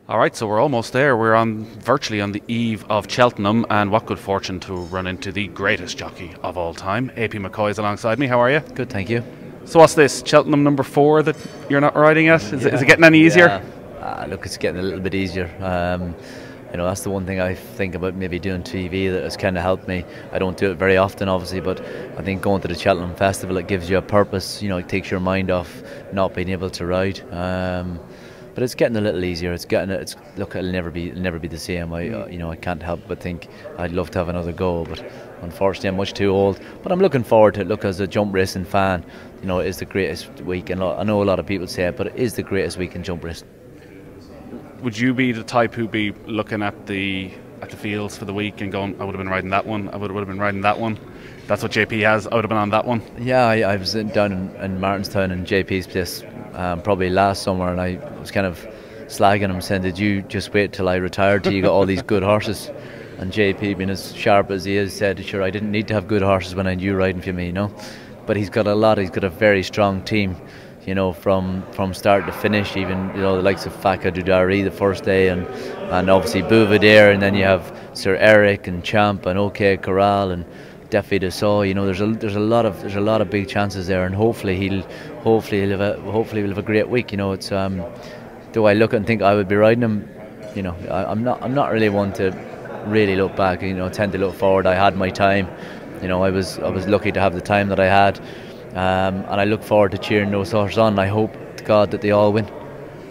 All right, so we're almost there. We're on virtually on the eve of Cheltenham, and what good fortune to run into the greatest jockey of all time. AP McCoy is alongside me. How are you? Good, thank you. So what's this, Cheltenham number 4 that you're not riding at? Is it getting any easier? Yeah. Look, it's getting a little bit easier. That's the one thing I think about maybe doing TV that has kind of helped me. I don't do it very often, obviously, but I think going to the Cheltenham Festival, it gives you a purpose. It takes your mind off not being able to ride. But it's getting a little easier. Look, it'll never be the same. I can't help but think I'd love to have another go, but unfortunately I'm much too old. But I'm looking forward to it. Look, as a jump racing fan, it is the greatest week, and I know a lot of people say it, but it is the greatest week in jump racing. Would you be the type who'd be looking at the fields for the week and going, I would have been riding that one, I would have been riding that one? That's what JP has. I would have been on that one. Yeah, I was down in Martinstown in JP's place probably last summer, and I was kind of slagging him, saying, did you just wait till I retired till you got all these good horses? And JP, being as sharp as he is, said, sure, I didn't need to have good horses when I knew riding for me, But he's got a very strong team, from start to finish. Even the likes of Faka Dudari the first day, and obviously Bouvier, and then you have Sir Eric and Champ and OK Corral and Defi de Saw. There's a lot of big chances there, and hopefully he'll have a great week. It's do I look and think I would be riding him? I'm not really one to really look back. I tend to look forward. I had my time. I was lucky to have the time that I had. And I look forward to cheering those horses on. I hope to God that they all win.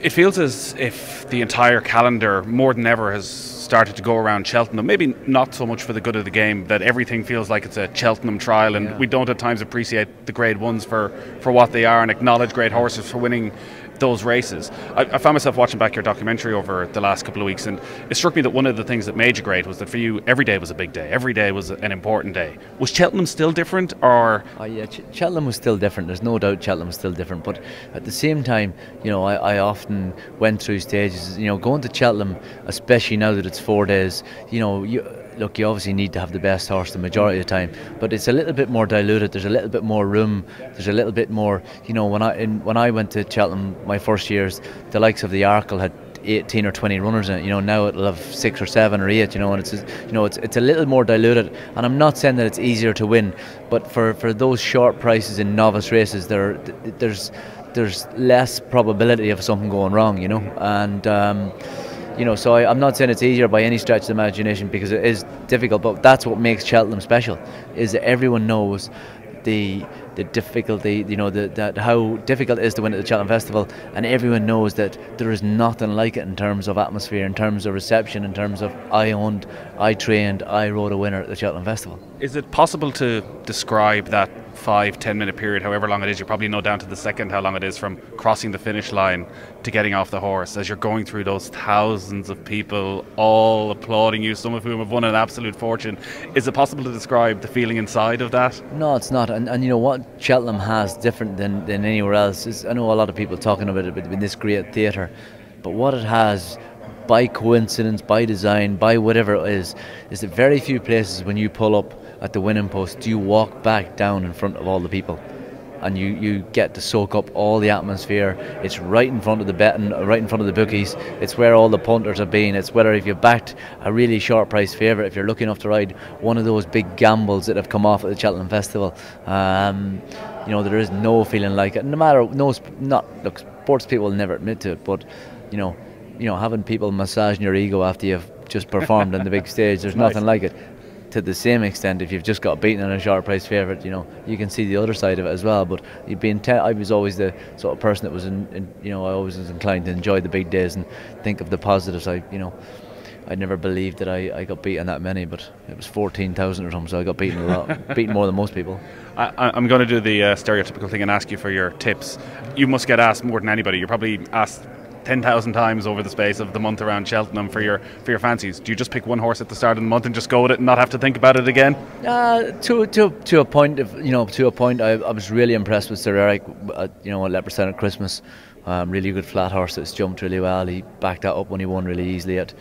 It feels as if the entire calendar, more than ever, has started to go around Cheltenham. Maybe not so much for the good of the game, that everything feels like it's a Cheltenham trial, and we don't at times appreciate the Grade 1s for what they are and acknowledge great horses for winning those races. I found myself watching back your documentary over the last couple of weeks, and it struck me that one of the things that made you great was that for you, every day was a big day. Every day was an important day. Was Cheltenham still different, or? Oh yeah, Cheltenham was still different. There's no doubt Cheltenham was still different. But at the same time, I often went through stages. Going to Cheltenham, especially now that it's 4 days, Look, you obviously need to have the best horse the majority of the time, but it's a little bit more diluted. There's a little bit more room. There's a little bit more. When I went to Cheltenham my first years, the likes of the Arkle had 18 or 20 runners in it. Now it'll have 6 or 7 or 8. And it's a little more diluted. And I'm not saying that it's easier to win, but for those short prices in novice races, there's less probability of something going wrong. And. So I'm not saying it's easier by any stretch of the imagination, because it is difficult, but that's what makes Cheltenham special, is that everyone knows the difficulty, that how difficult it is to win at the Cheltenham Festival, and everyone knows that there is nothing like it in terms of atmosphere, in terms of reception, in terms of I owned, I trained, I rode a winner at the Cheltenham Festival. Is it possible to describe that 5-10 minute period, however long it is? You probably know down to the second how long it is from crossing the finish line to getting off the horse, as you're going through those thousands of people all applauding you, some of whom have won an absolute fortune. Is it possible to describe the feeling inside of that? No, it's not. And what Cheltenham has different than anywhere else is, I know a lot of people talking about it in this great theatre, but what it has, by coincidence, by design, by whatever it is that very few places when you pull up at the winning post do you walk back down in front of all the people, and you get to soak up all the atmosphere. It's right in front of the betting, right in front of the bookies. It's where all the punters have been. It's whether if you backed a really short price favourite, if you're lucky enough to ride one of those big gambles that have come off at the Cheltenham Festival. There is no feeling like it. Look, sports people will never admit to it, but having people massaging your ego after you've just performed on the big stage, there's nothing like it. To the same extent, if you've just got beaten in a short price favourite, you can see the other side of it as well. But I was always the sort of person that was I always was inclined to enjoy the big days and think of the positives. I never believed that I got beaten that many, but it was 14,000 or something, so I got beaten a lot, beaten more than most people. I'm going to do the stereotypical thing and ask you for your tips. You must get asked more than anybody. You're probably asked 10,000 times over the space of the month around Cheltenham for your fancies. Do you just pick one horse at the start of the month and just go with it and not have to think about it again? To a point, I was really impressed with Sir Eric. At Leopardstown at Christmas, really good flat horse that's jumped really well. He backed that up when he won really easily at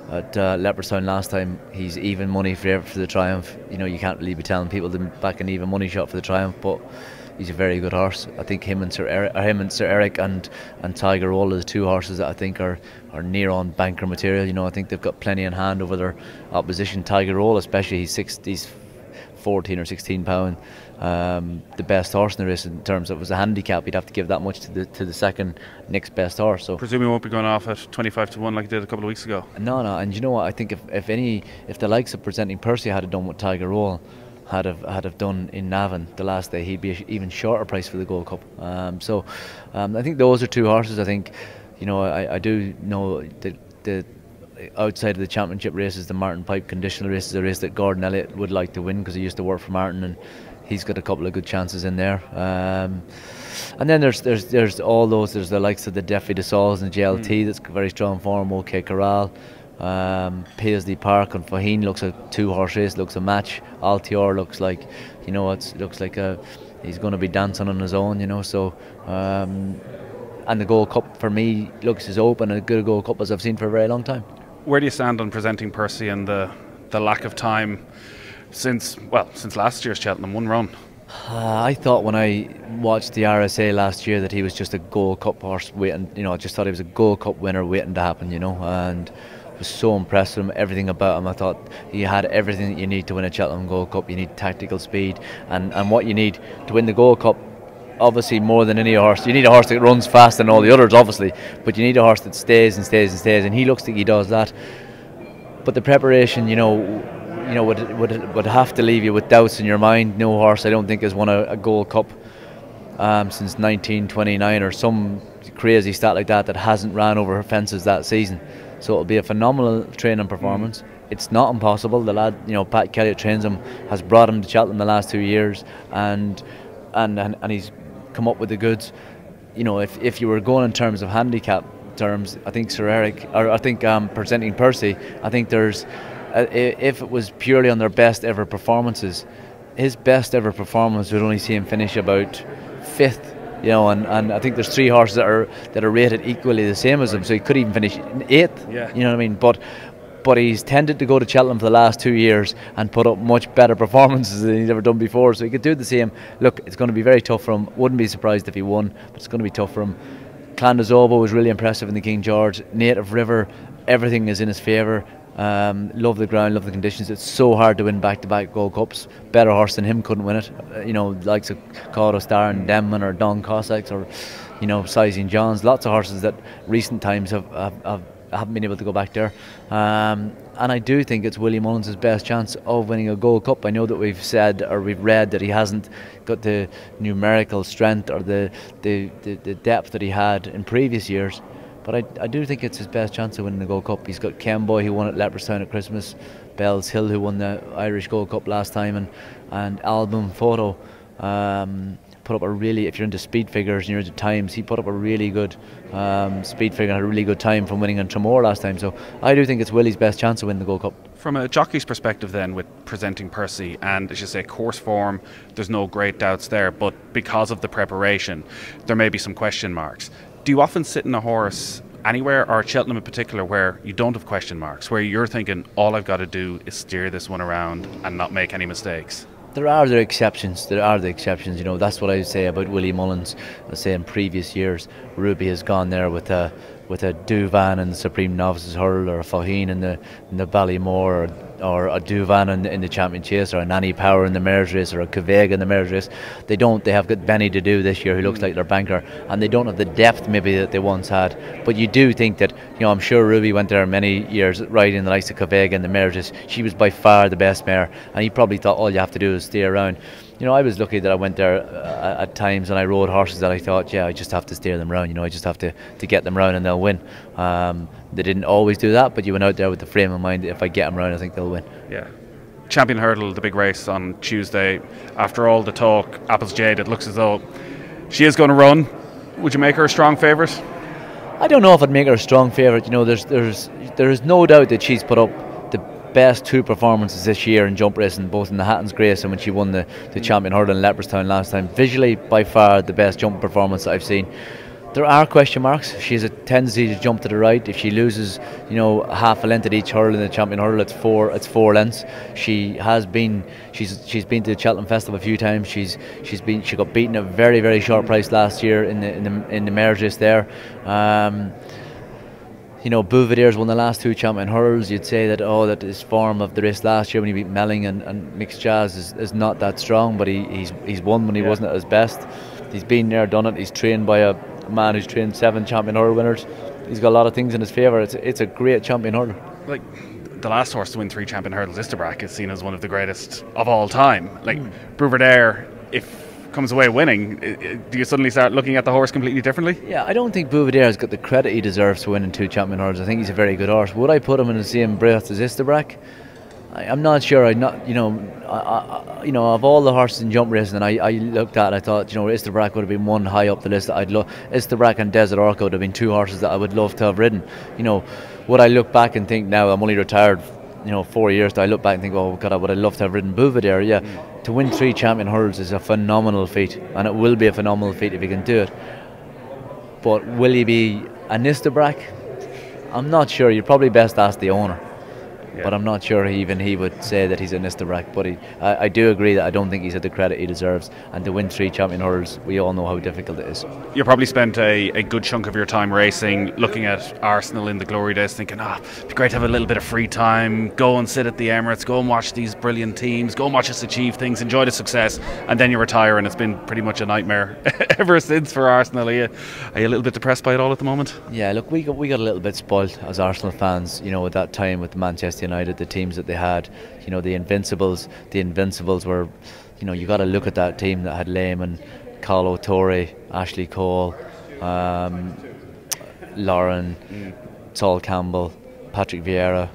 Leopardstown last time. He's even money for the Triumph. You can't really be telling people to back an even money shot for the Triumph, but he's a very good horse. I think him and Sir Eric and Tiger Roll are the two horses that I think are near on banker material. You know, I think they've got plenty in hand over their opposition. Tiger Roll, especially, he's 14 or 16 pound, the best horse in the race. In terms of, it was a handicap, you'd have to give that much to the second next best horse. So presumably won't be going off at 25 to 1 like it did a couple of weeks ago. No, and you know what, I think if the likes of Presenting Percy had done what Tiger Roll had have done in Navan the last day, he'd be an even shorter price for the Gold Cup. I think those are two horses. I think, you know, I do know the outside of the championship races, the Martin Pipe conditional race is a race that Gordon Elliott would like to win, because he used to work for Martin and he's got a couple of good chances in there. And then there's all those. There's the likes of the Defi de Sauls and JLT that's very strong form. OK Corral, Paisley Park and Faheen looks a two-horse race. Looks a match. Altior looks like, you know, looks like he's going to be dancing on his own. You know, so. And the Gold Cup for me looks as open and a good Gold Cup as I've seen for a very long time. Where do you stand on Presenting Percy and the lack of time since last year's Cheltenham one run? I thought when I watched the RSA last year that he was just a Gold Cup horse waiting. You know, I just thought he was a Gold Cup winner waiting to happen. You know, and I was so impressed with him, everything about him. I thought he had everything that you need to win a Cheltenham Gold Cup. You need tactical speed, and what you need to win the Gold Cup. Obviously, more than any horse, you need a horse that runs fast than all the others, obviously, but you need a horse that stays and stays and stays, and he looks like he does that. But the preparation, you know, would have to leave you with doubts in your mind. No horse, I don't think, has won a Gold Cup since 1929 or some crazy stat like that hasn't ran over fences that season. So it'll be a phenomenal training performance. It's not impossible. The lad, you know, Pat Kelly trains him, has brought him to Cheltenham the last 2 years, and he's come up with the goods. You know, if you were going in terms of handicap terms, I think Presenting Percy, I think there's if it was purely on their best ever performances, his best ever performance would only see him finish about 5th. You know, and I think there's 3 horses that are rated equally the same as him, so he could even finish 8th. Yeah. You know what I mean? But he's tended to go to Cheltenham for the last 2 years and put up much better performances than he's ever done before. So he could do the same. Look, it's going to be very tough for him. Wouldn't be surprised if he won, but it's going to be tough for him. Clandazobo was really impressive in the King George. Native River, everything is in his favour. Love the ground, love the conditions. It's so hard to win back-to-back Gold Cups. Better horse than him couldn't win it. You know, likes of Caudo Star and Denman or Don Cossacks or, you know, Sizing Johns. Lots of horses that recent times haven't been able to go back there. And I do think it's Willie Mullins' best chance of winning a Gold Cup. I know that we've said or we've read that he hasn't got the numerical strength or the depth that he had in previous years, but I do think it's his best chance of winning the Gold Cup. He's got Kemboy, who won at Leopardstown at Christmas, Bells Hill, who won the Irish Gold Cup last time, and Album Photo put up a really, if you're into speed figures and you're into times, he put up a really good speed figure and had a really good time from winning in Tremor last time. So I do think it's Willie's best chance of winning the Gold Cup. From a jockey's perspective then, with Presenting Percy, and as you say, course form, there's no great doubts there, but because of the preparation, there may be some question marks. Do you often sit in a horse anywhere, or Cheltenham in particular, where you don't have question marks, where you're thinking, all I've got to do is steer this one around and not make any mistakes? There are the exceptions. You know, that's what I would say about Willie Mullins. I say in previous years, Ruby has gone there with a Duvan in the Supreme Novices Hurl, or a Faheen in the Ballymore, or a Duvan in the Champion Chase, or a Nanny Power in the Mares Race, or a Cavega in the Mares Race. They have got Benny to do this year, who looks like their banker, and they don't have the depth maybe that they once had. But you do think that, you know, I'm sure Ruby went there many years riding the likes of Cavega in the Mares Race. She was by far the best mare, and he probably thought all you have to do is stay around. You know, I was lucky that I went there at times, and I rode horses that I thought, yeah, I just have to steer them round. You know, I just have to get them round and they'll win. They didn't always do that, but you went out there with the frame of mind that if I get them round, I think they'll win. Yeah. Champion Hurdle, the big race on Tuesday. After all the talk, Apple's Jade, it looks as though she is going to run. Would you make her a strong favourite? I don't know if I'd make her a strong favourite. You know, there is no doubt that she's put up the best 2 performances this year in jump racing, both in the Hatton's Grace and when she won the Champion Hurdle in Leopardstown last time. Visually, by far the best jump performance that I've seen. There are question marks. She has a tendency to jump to the right. If she loses, half a length at each hurl in the champion hurl, it's four lengths. She's been to the Cheltenham Festival a few times. She got beaten at a very, very short price last year in the mares race there. Bouvidere's won the last 2 champion hurls. You'd say that his form of the race last year when he beat Melling and Mixed Jazz is not that strong, but he's won when he wasn't at his best. He's been there, done it. He's trained by a man who's trained 7 champion hurl winners. He's got a lot of things in his favour. It's a great champion hurler. Like, the last horse to win 3 champion hurdles, Isterbrack, is seen as one of the greatest of all time. Like, Bouvidere, if comes away winning, do you suddenly start looking at the horse completely differently? Yeah, I don't think Bouvidere has got the credit he deserves for winning 2 champion hurdles. I think he's a very good horse. Would I put him in the same breath as Isterbrack? I'm not sure. Of all the horses in jump racing, and I looked at, I thought, Isterbrack would have been one high up the list. Isterbrack and Desert Orca would have been 2 horses that I would love to have ridden. Would I look back and think, now I'm only retired, 4 years, do I look back and think, oh God, would I love to have ridden Bouvidere? Yeah. To win 3 champion hurdles is a phenomenal feat, and it will be a phenomenal feat if he can do it. But will he be an Isterbrack? I'm not sure. You're probably best ask the owner. Yeah. But I'm not sure even he would say that he's an Isterbrack. But I do agree that I don't think he's had the credit he deserves. And to win 3 champion hurdles, we all know how difficult it is. You probably spent a good chunk of your time racing, looking at Arsenal in the glory days, thinking, it'd be great to have a little bit of free time, go and sit at the Emirates, go and watch these brilliant teams, go and watch us achieve things, enjoy the success, and then you retire, and it's been pretty much a nightmare ever since for Arsenal. Are you a little bit depressed by it all at the moment? Yeah, look, we got a little bit spoilt as Arsenal fans, at that time with Manchester United, the teams that they had, the Invincibles. The Invincibles were, you got to look at that team that had Lehman, Carlo Torre, Ashley Cole, Lauren, Saul Campbell, Patrick Vieira,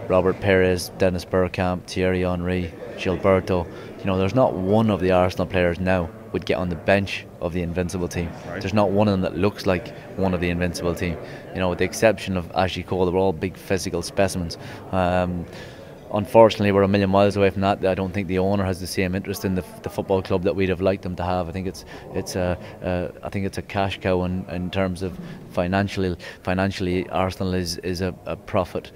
Robert Perez, Dennis Bergkamp, Thierry Henry, Gilberto. There's not one of the Arsenal players now would get on the bench of the Invincible team. Right. There's not one of them that looks like one of the Invincible team. With the exception of Ashley Cole, they were all big physical specimens. Unfortunately, we're a million miles away from that. I don't think the owner has the same interest in the football club that we'd have liked them to have. I think it's a cash cow in terms of financially. Arsenal is a profit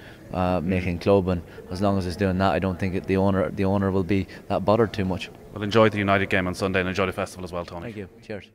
making club, and as long as it's doing that, I don't think the owner will be that bothered too much. Well, enjoy the United game on Sunday and enjoy the festival as well, Tony. Thank you. Cheers.